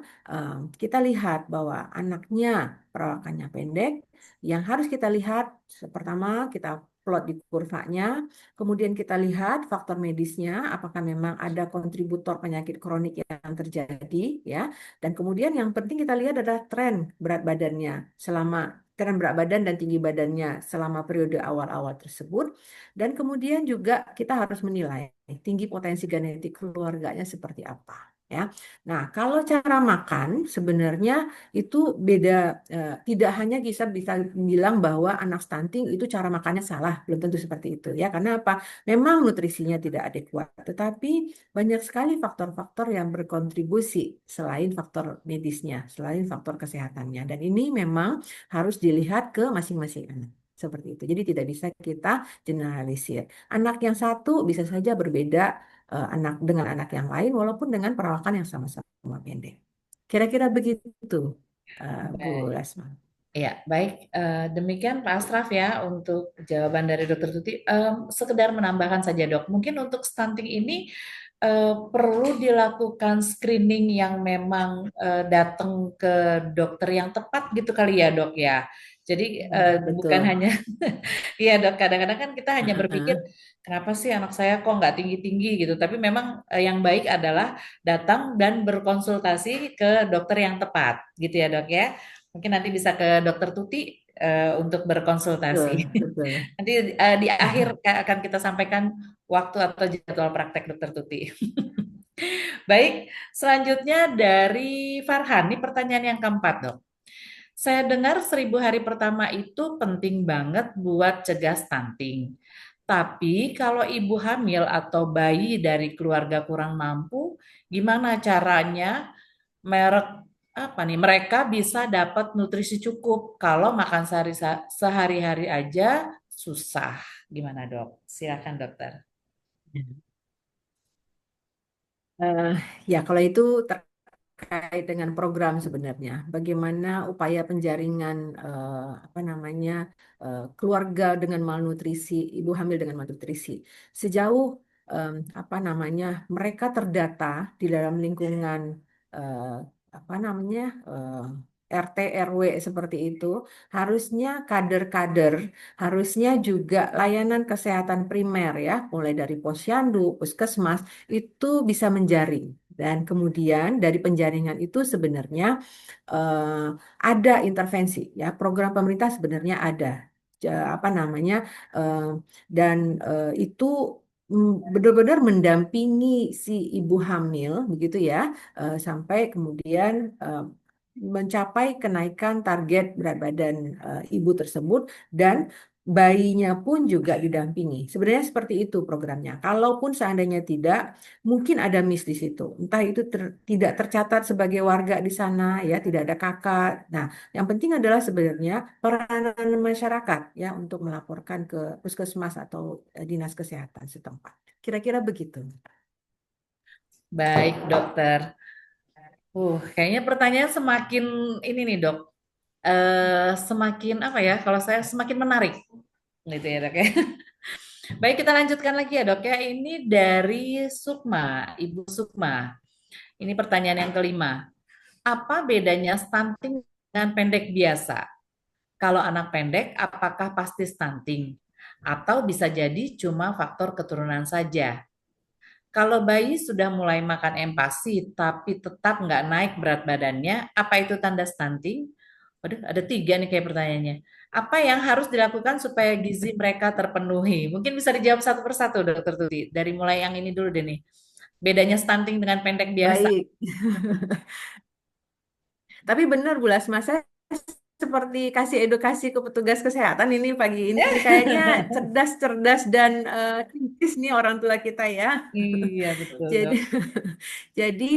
S5: kita lihat bahwa anaknya perawakannya pendek, yang harus kita lihat pertama kita plot di kurvanya, kemudian kita lihat faktor medisnya, apakah memang ada kontributor penyakit kronik yang terjadi ya. Dan kemudian yang penting kita lihat adalah tren berat badannya selama tren berat badan dan tinggi badannya selama periode awal-awal tersebut. Dan kemudian juga kita harus menilai tinggi potensi genetik keluarganya seperti apa. Ya, nah kalau cara makan sebenarnya itu beda, tidak hanya bisa bilang bahwa anak stunting itu cara makannya salah, belum tentu seperti itu ya. Karena apa? Memang nutrisinya tidak adekuat, tetapi banyak sekali faktor-faktor yang berkontribusi selain faktor medisnya, selain faktor kesehatannya. Dan ini memang harus dilihat ke masing-masing anak. Seperti itu. Jadi tidak bisa kita generalisir. Anak yang satu bisa saja berbeda anak dengan anak yang lain walaupun dengan perawakan yang sama-sama pendek. Kira-kira begitu, Bu
S1: Baik.
S5: Lasma.
S1: Ya, baik. Demikian Pak Asraf ya untuk jawaban dari Dokter Tuti. Sekedar menambahkan saja, Dok. Mungkin untuk stunting ini perlu dilakukan screening yang memang datang ke dokter yang tepat gitu kali ya, Dok ya. Jadi bukan
S5: Betul.
S1: hanya, iya Dok. Kadang-kadang kan kita hanya berpikir kenapa sih anak saya kok nggak tinggi-tinggi gitu. Tapi memang yang baik adalah datang dan berkonsultasi ke dokter yang tepat, gitu ya, Dok ya. Mungkin nanti bisa ke Dokter Tuti untuk berkonsultasi.
S5: Betul, betul.
S1: Nanti di akhir akan kita sampaikan waktu atau jadwal praktek Dokter Tuti. Baik, selanjutnya dari Farhan. Ini pertanyaan yang keempat, Dok. Saya dengar 1.000 hari pertama itu penting banget buat cegah stunting. Tapi kalau ibu hamil atau bayi dari keluarga kurang mampu, gimana caranya merek apa nih mereka bisa dapat nutrisi cukup kalau makan sehari-hari aja susah. Gimana, Dok? Silakan, Dokter.
S5: Eh, ya, kalau itu terkait dengan program sebenarnya, bagaimana upaya penjaringan apa namanya keluarga dengan malnutrisi, ibu hamil dengan malnutrisi, sejauh apa namanya mereka terdata di dalam lingkungan eh, apa namanya RT RW seperti itu, harusnya kader-kader, harusnya juga layanan kesehatan primer ya, mulai dari posyandu, puskesmas itu bisa menjaring. Dan kemudian dari penjaringan itu sebenarnya eh, ada intervensi ya, program pemerintah sebenarnya ada. Apa namanya eh, dan itu benar-benar mendampingi si ibu hamil begitu ya, sampai kemudian mencapai kenaikan target berat badan ibu tersebut, dan bayinya pun juga didampingi. Sebenarnya seperti itu programnya. Kalaupun seandainya tidak, mungkin ada miss di situ. Entah itu tidak tercatat sebagai warga di sana ya, tidak ada kakak. Nah, yang penting adalah sebenarnya peranan masyarakat ya untuk melaporkan ke puskesmas atau dinas kesehatan setempat. Kira-kira begitu.
S1: Baik, Dokter. Kayaknya pertanyaan semakin ini nih, Dok. Semakin apa ya? Kalau saya semakin menarik, gitu ya, Dok ya. Baik, kita lanjutkan lagi ya, Dok ya. Ini dari Sukma, Ibu Sukma. Ini pertanyaan yang kelima. Apa bedanya stunting dengan pendek biasa? Kalau anak pendek, apakah pasti stunting? Atau bisa jadi cuma faktor keturunan saja? Kalau bayi sudah mulai makan empasi tapi tetap nggak naik berat badannya, apa itu tanda stunting? Waduh, ada tiga nih kayak pertanyaannya. Apa yang harus dilakukan supaya gizi mereka terpenuhi? Mungkin bisa dijawab satu persatu, Dokter Tuti. Dari mulai yang ini dulu deh nih. Bedanya stunting dengan pendek biasa.
S5: Baik. Tapi benar Bu Lasma, saya seperti kasih edukasi ke petugas kesehatan ini pagi ini. Kayaknya cerdas-cerdas dan kritis nih orang tua kita ya.
S1: Iya, betul,
S5: Jadi,
S1: Dok.
S5: jadi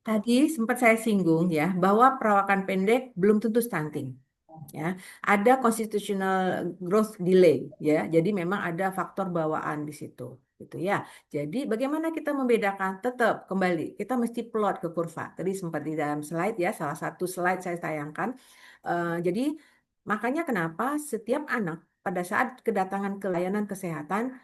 S5: tadi sempat saya singgung ya bahwa perawakan pendek belum tentu stunting. Ya, ada constitutional growth delay ya. Jadi memang ada faktor bawaan di situ, gitu ya. Jadi bagaimana kita membedakan? Tetap kembali kita mesti plot ke kurva. Tadi sempat di dalam slide ya, salah satu slide saya tayangkan. Jadi makanya kenapa setiap anak pada saat kedatangan ke layanan kesehatan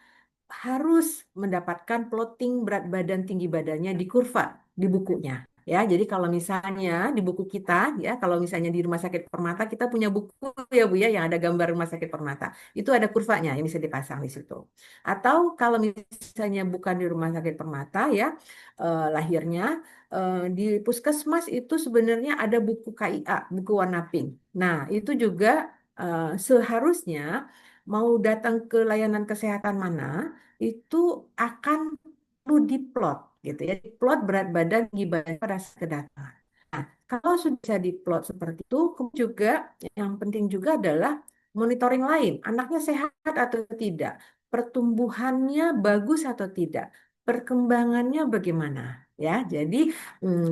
S5: harus mendapatkan plotting berat badan tinggi badannya di kurva di bukunya. Ya, jadi kalau misalnya di buku kita, ya, kalau misalnya di Rumah Sakit Permata kita punya buku ya Bu ya yang ada gambar Rumah Sakit Permata, itu ada kurvanya yang bisa dipasang di situ. Atau kalau misalnya bukan di Rumah Sakit Permata ya, lahirnya di Puskesmas itu sebenarnya ada buku KIA, buku warna pink. Nah, itu juga seharusnya mau datang ke layanan kesehatan mana itu akan perlu diplot gitu ya, diplot berat badan tinggi badan pada saat kedatangan. Nah, kalau sudah bisa diplot seperti itu, kemudian juga yang penting juga adalah monitoring lain, anaknya sehat atau tidak, pertumbuhannya bagus atau tidak, perkembangannya bagaimana. Ya, jadi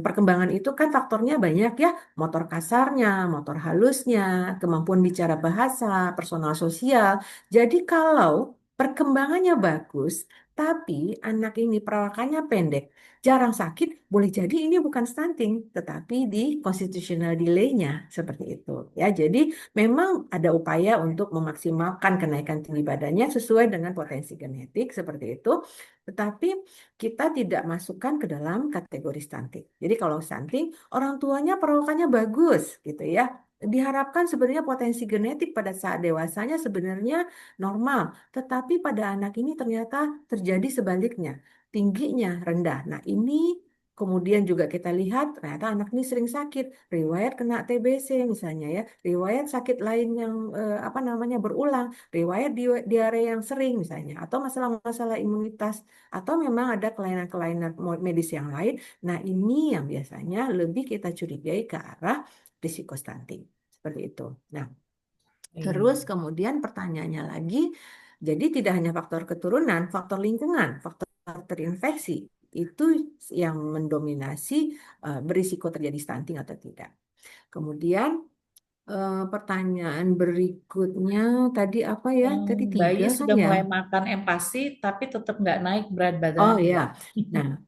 S5: perkembangan itu kan faktornya banyak ya, motor kasarnya, motor halusnya, kemampuan bicara bahasa, personal sosial. Jadi kalau perkembangannya bagus, tapi anak ini perawakannya pendek, jarang sakit, boleh jadi ini bukan stunting, tetapi di constitutional delay-nya seperti itu. Ya, jadi memang ada upaya untuk memaksimalkan kenaikan tinggi badannya sesuai dengan potensi genetik seperti itu, tetapi kita tidak masukkan ke dalam kategori stunting. Jadi kalau stunting, orang tuanya perawakannya bagus gitu ya. Diharapkan sebenarnya potensi genetik pada saat dewasanya sebenarnya normal, tetapi pada anak ini ternyata terjadi sebaliknya, tingginya rendah. Nah, ini kemudian juga kita lihat ternyata anak ini sering sakit, riwayat kena TBC misalnya ya, riwayat sakit lain yang apa namanya berulang, riwayat diare yang sering misalnya, atau masalah-masalah imunitas, atau memang ada kelainan-kelainan medis yang lain. Nah, ini yang biasanya lebih kita curigai ke arah risiko stunting. Seperti itu. Nah, terus
S1: Iya.
S5: kemudian pertanyaannya lagi, jadi tidak hanya faktor keturunan, faktor lingkungan, faktor terinfeksi itu yang mendominasi berisiko terjadi stunting atau tidak. Kemudian pertanyaan berikutnya tadi apa ya?
S1: Yang
S5: Tadi
S1: bayi
S5: tiga kan
S1: sudah
S5: ya?
S1: mulai makan empasi tapi tetap nggak naik berat
S5: Oh
S1: badannya.
S5: ya. Nah,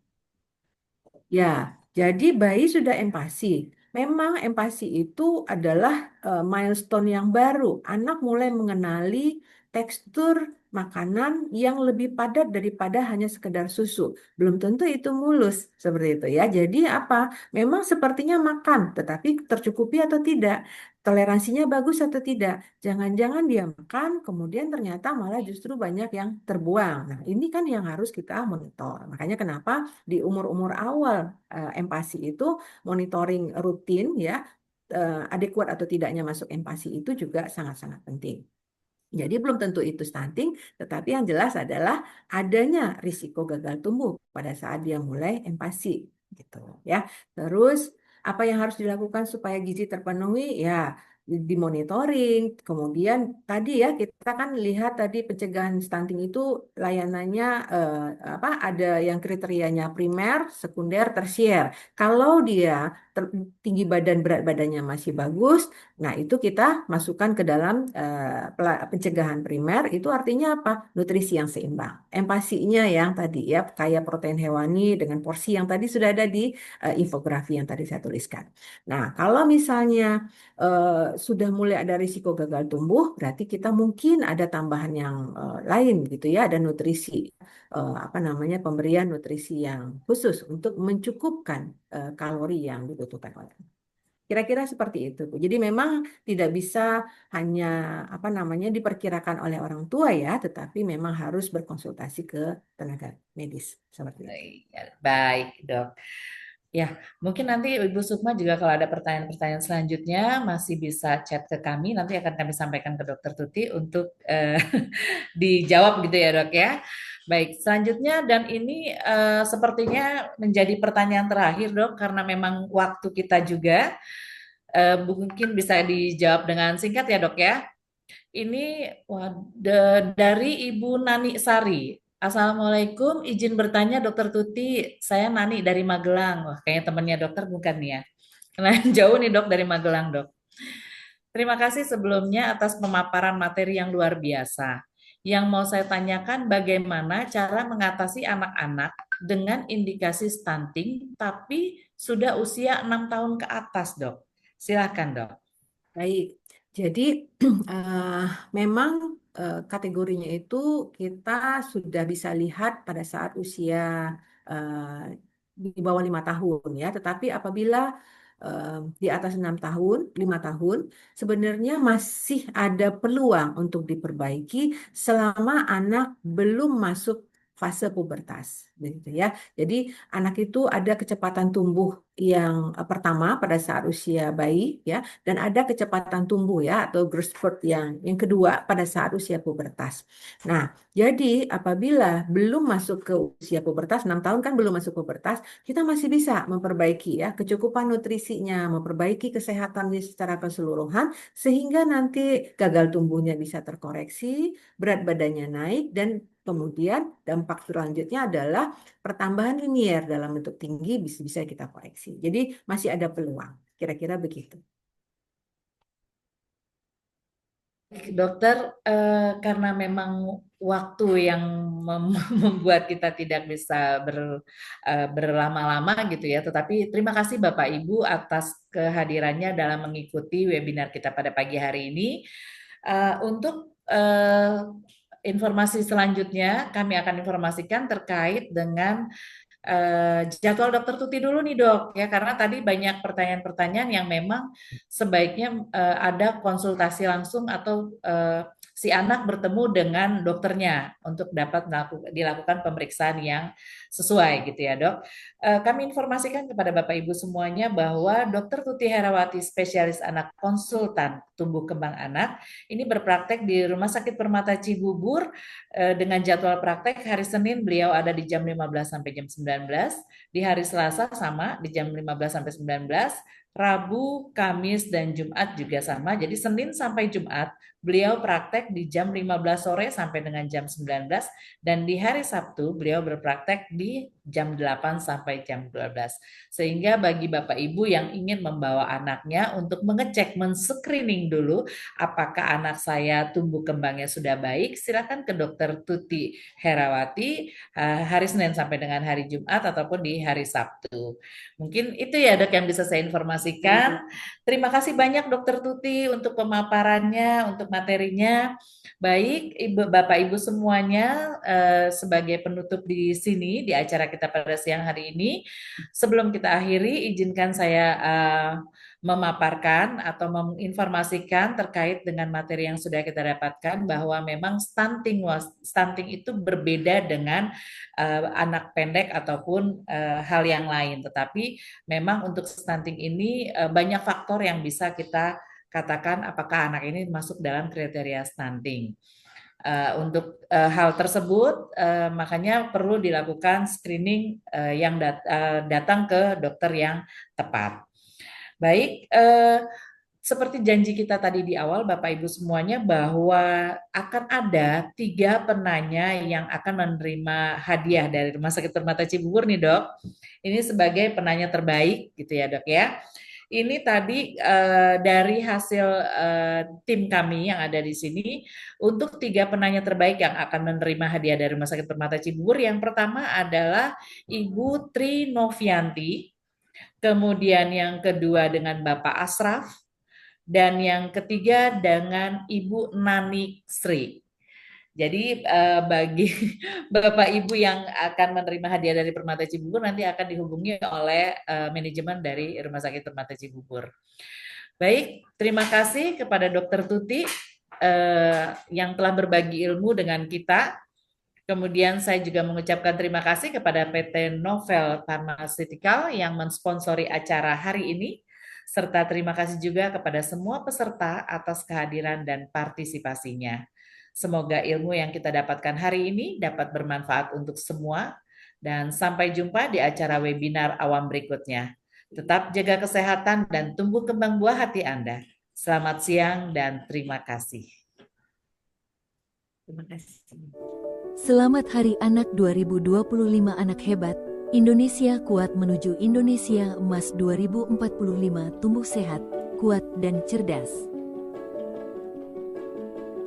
S5: ya, jadi bayi sudah empati. Memang empati itu adalah milestone yang baru. Anak mulai mengenali tekstur makanan yang lebih padat daripada hanya sekedar susu. Belum tentu itu mulus seperti itu ya. Jadi apa? Memang sepertinya makan, tetapi tercukupi atau tidak? Toleransinya bagus atau tidak? Jangan-jangan dia makan, kemudian ternyata malah justru banyak yang terbuang. Nah, ini kan yang harus kita monitor. Makanya kenapa di umur-umur awal empasi itu monitoring rutin ya, adekuat atau tidaknya masuk empasi itu juga sangat-sangat penting. Jadi belum tentu itu stunting, tetapi yang jelas adalah adanya risiko gagal tumbuh pada saat dia mulai empasi gitu ya. Terus apa yang harus dilakukan supaya gizi terpenuhi? Ya, dimonitoring. Kemudian tadi ya kita kan lihat tadi pencegahan stunting itu layanannya apa ada yang kriterianya primer, sekunder, tersier. Kalau dia tinggi badan berat badannya masih bagus, nah itu kita masukkan ke dalam pencegahan primer. Itu artinya apa? Nutrisi yang seimbang. Empasinya yang tadi ya kaya protein hewani dengan porsi yang tadi sudah ada di infografi yang tadi saya tuliskan. Nah, kalau misalnya sudah mulai ada risiko gagal tumbuh, berarti kita mungkin ada tambahan yang lain gitu ya, ada nutrisi apa namanya pemberian nutrisi yang khusus untuk mencukupkan kalori yang dibutuhkan oleh. Kira-kira seperti itu, Bu. Jadi memang tidak bisa hanya diperkirakan oleh orang tua ya, tetapi memang harus berkonsultasi ke tenaga medis seperti itu.
S1: Baik, Dok. Ya, mungkin nanti Ibu Sukma juga kalau ada pertanyaan-pertanyaan selanjutnya masih bisa chat ke kami. Nanti akan kami sampaikan ke Dokter Tuti untuk dijawab gitu ya, Dok ya. Baik, selanjutnya dan ini sepertinya menjadi pertanyaan terakhir, Dok, karena memang waktu kita juga mungkin bisa dijawab dengan singkat ya, Dok ya. Ini dari Ibu Nani Sari. Assalamualaikum, izin bertanya Dokter Tuti, saya Nani dari Magelang. Wah, kayaknya temannya dokter bukan nih ya. Karena jauh nih Dok dari Magelang, Dok. Terima kasih sebelumnya atas pemaparan materi yang luar biasa. Yang mau saya tanyakan bagaimana cara mengatasi anak-anak dengan indikasi stunting tapi sudah usia 6 tahun ke atas, Dok. Silakan, Dok.
S5: Baik, jadi memang kategorinya itu kita sudah bisa lihat pada saat usia di bawah 5 tahun ya. Tetapi apabila di atas 6 tahun, 5 tahun, sebenarnya masih ada peluang untuk diperbaiki selama anak belum masuk fase pubertas, begitu ya. Jadi anak itu ada kecepatan tumbuh yang pertama pada saat usia bayi ya, dan ada kecepatan tumbuh ya atau growth spurt yang kedua pada saat usia pubertas. Nah, jadi apabila belum masuk ke usia pubertas, 6 tahun kan belum masuk pubertas, kita masih bisa memperbaiki ya kecukupan nutrisinya, memperbaiki kesehatannya secara keseluruhan sehingga nanti gagal tumbuhnya bisa terkoreksi, berat badannya naik dan kemudian dampak selanjutnya adalah pertambahan linier dalam bentuk tinggi bisa kita koreksi. Jadi masih ada peluang. Kira-kira begitu.
S1: Dokter, karena memang waktu yang membuat kita tidak bisa berlama-lama gitu ya, tetapi terima kasih Bapak Ibu atas kehadirannya dalam mengikuti webinar kita pada pagi hari ini. Untuk informasi selanjutnya, kami akan informasikan terkait dengan jadwal Dokter Tuti dulu nih Dok ya, karena tadi banyak pertanyaan-pertanyaan yang memang sebaiknya ada konsultasi langsung atau si anak bertemu dengan dokternya untuk dapat dilakukan pemeriksaan yang sesuai gitu ya Dok. Kami informasikan kepada Bapak Ibu semuanya bahwa Dokter Tuti Herawati spesialis anak konsultan tumbuh kembang anak ini berpraktek di Rumah Sakit Permata Cibubur dengan jadwal praktek hari Senin beliau ada di jam 15 sampai jam 19, di hari Selasa sama di jam 15 sampai 19, Rabu, Kamis, dan Jumat juga sama. Jadi Senin sampai Jumat beliau praktek di jam 15 sore sampai dengan jam 19 dan di hari Sabtu beliau berpraktek di jam 8 sampai jam 12. Sehingga bagi Bapak Ibu yang ingin membawa anaknya untuk mengecek, men-screening dulu apakah anak saya tumbuh kembangnya sudah baik, silakan ke Dokter Tuti Herawati hari Senin sampai dengan hari Jumat ataupun di hari Sabtu. Mungkin itu ya Dok yang bisa saya informasikan. Terima kasih banyak Dokter Tuti untuk pemaparannya, untuk materinya. Baik, Bapak Ibu semuanya, sebagai penutup di sini di acara kita pada siang hari ini, sebelum kita akhiri, izinkan saya memaparkan atau menginformasikan terkait dengan materi yang sudah kita dapatkan bahwa memang stunting itu berbeda dengan anak pendek ataupun hal yang lain. Tetapi memang untuk stunting ini banyak faktor yang bisa kita katakan apakah anak ini masuk dalam kriteria stunting. Untuk hal tersebut, makanya perlu dilakukan screening yang datang ke dokter yang tepat. Baik, seperti janji kita tadi di awal, Bapak Ibu semuanya, bahwa akan ada 3 penanya yang akan menerima hadiah dari Rumah Sakit Permata Cibubur nih Dok. Ini sebagai penanya terbaik gitu ya Dok ya. Ini tadi dari hasil tim kami yang ada di sini untuk 3 penanya terbaik yang akan menerima hadiah dari Rumah Sakit Permata Cibubur. Yang pertama adalah Ibu Tri Novianti, kemudian yang kedua dengan Bapak Asraf, dan yang ketiga dengan Ibu Nani Sri. Jadi bagi Bapak Ibu yang akan menerima hadiah dari Permata Cibubur nanti akan dihubungi oleh manajemen dari Rumah Sakit Permata Cibubur. Baik, terima kasih kepada Dr. Tuti yang telah berbagi ilmu dengan kita. Kemudian saya juga mengucapkan terima kasih kepada PT Novel Pharmaceutical yang mensponsori acara hari ini, serta terima kasih juga kepada semua peserta atas kehadiran dan partisipasinya. Semoga ilmu yang kita dapatkan hari ini dapat bermanfaat untuk semua, dan sampai jumpa di acara webinar awam berikutnya. Tetap jaga kesehatan dan tumbuh kembang buah hati Anda. Selamat siang dan terima kasih.
S5: Terima kasih.
S8: Selamat Hari Anak 2025 Anak Hebat, Indonesia kuat menuju Indonesia Emas 2045 tumbuh sehat, kuat dan cerdas.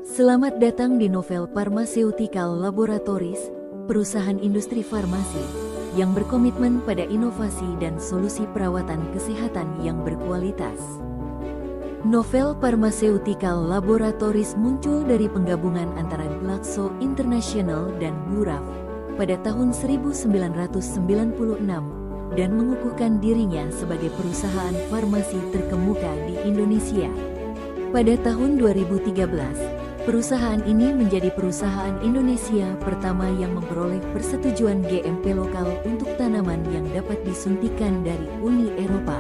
S8: Selamat datang di Novel Pharmaceutical Laboratories, perusahaan industri farmasi yang berkomitmen pada inovasi dan solusi perawatan kesehatan yang berkualitas. Novel Pharmaceutical Laboratories muncul dari penggabungan antara Glaxo International dan Buraf pada tahun 1996 dan mengukuhkan dirinya sebagai perusahaan farmasi terkemuka di Indonesia. Pada tahun 2013, perusahaan ini menjadi perusahaan Indonesia pertama yang memperoleh persetujuan GMP lokal untuk tanaman yang dapat disuntikan dari Uni Eropa.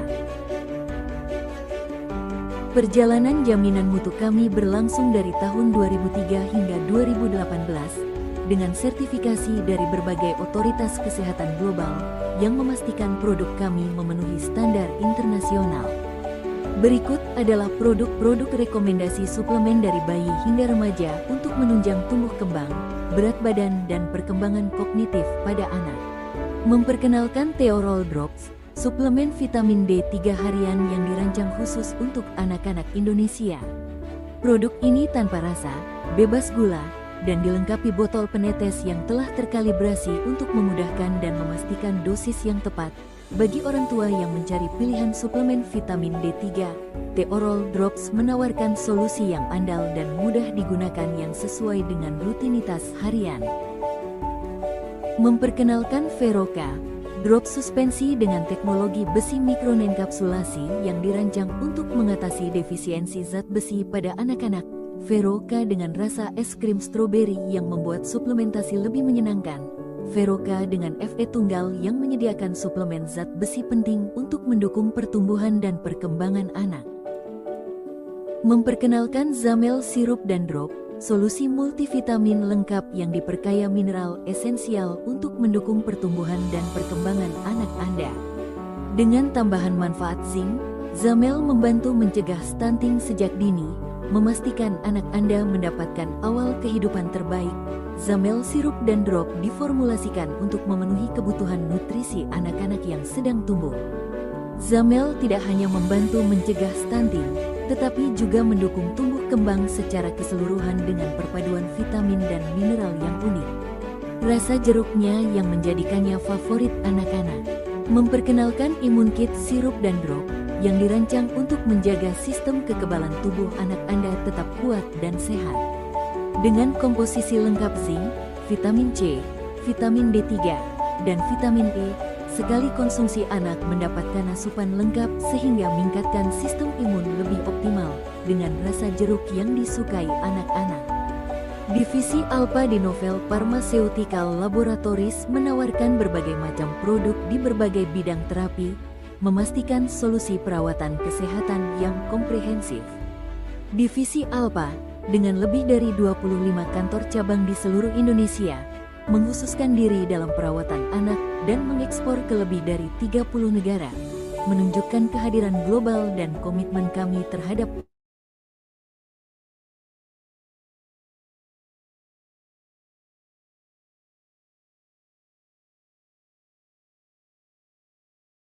S8: Perjalanan jaminan mutu kami berlangsung dari tahun 2003 hingga 2018 dengan sertifikasi dari berbagai otoritas kesehatan global yang memastikan produk kami memenuhi standar internasional. Berikut adalah produk-produk rekomendasi suplemen dari bayi hingga remaja untuk menunjang tumbuh kembang, berat badan dan perkembangan kognitif pada anak. Memperkenalkan Theorol Drops, suplemen vitamin D3 harian yang dirancang khusus untuk anak-anak Indonesia. Produk ini tanpa rasa, bebas gula, dan dilengkapi botol penetes yang telah terkalibrasi untuk memudahkan dan memastikan dosis yang tepat bagi orang tua yang mencari pilihan suplemen vitamin D3. Theorol Drops menawarkan solusi yang andal dan mudah digunakan yang sesuai dengan rutinitas harian. Memperkenalkan Veroka, drop suspensi dengan teknologi besi mikronenkapsulasi yang dirancang untuk mengatasi defisiensi zat besi pada anak-anak. Veroka dengan rasa es krim stroberi yang membuat suplementasi lebih menyenangkan. Veroka dengan Fe tunggal yang menyediakan suplemen zat besi penting untuk mendukung pertumbuhan dan perkembangan anak. Memperkenalkan Zamel sirup dan drop, solusi multivitamin lengkap yang diperkaya mineral esensial untuk mendukung pertumbuhan dan perkembangan anak Anda. Dengan tambahan manfaat zinc, Zamel membantu mencegah stunting sejak dini, memastikan anak Anda mendapatkan awal kehidupan terbaik. Zamel sirup dan drop diformulasikan untuk memenuhi kebutuhan nutrisi anak-anak yang sedang tumbuh. Zamel tidak hanya membantu mencegah stunting, tetapi juga mendukung tumbuh kembang secara keseluruhan dengan perpaduan vitamin dan mineral yang unik. Rasa jeruknya yang menjadikannya favorit anak-anak. Memperkenalkan Imun Kit sirup dan drop yang dirancang untuk menjaga sistem kekebalan tubuh anak Anda tetap kuat dan sehat. Dengan komposisi lengkap zinc, vitamin C, vitamin D3, dan vitamin E, sekali konsumsi anak mendapatkan asupan lengkap sehingga meningkatkan sistem imun lebih optimal dengan rasa jeruk yang disukai anak-anak. Divisi Alpha di Novel Pharmaceutical Laboratories menawarkan berbagai macam produk di berbagai bidang terapi, memastikan solusi perawatan kesehatan yang komprehensif. Divisi Alpha dengan lebih dari 25 kantor cabang di seluruh Indonesia, mengkhususkan diri dalam perawatan anak dan mengekspor ke lebih dari 30 negara, menunjukkan kehadiran global dan komitmen kami terhadap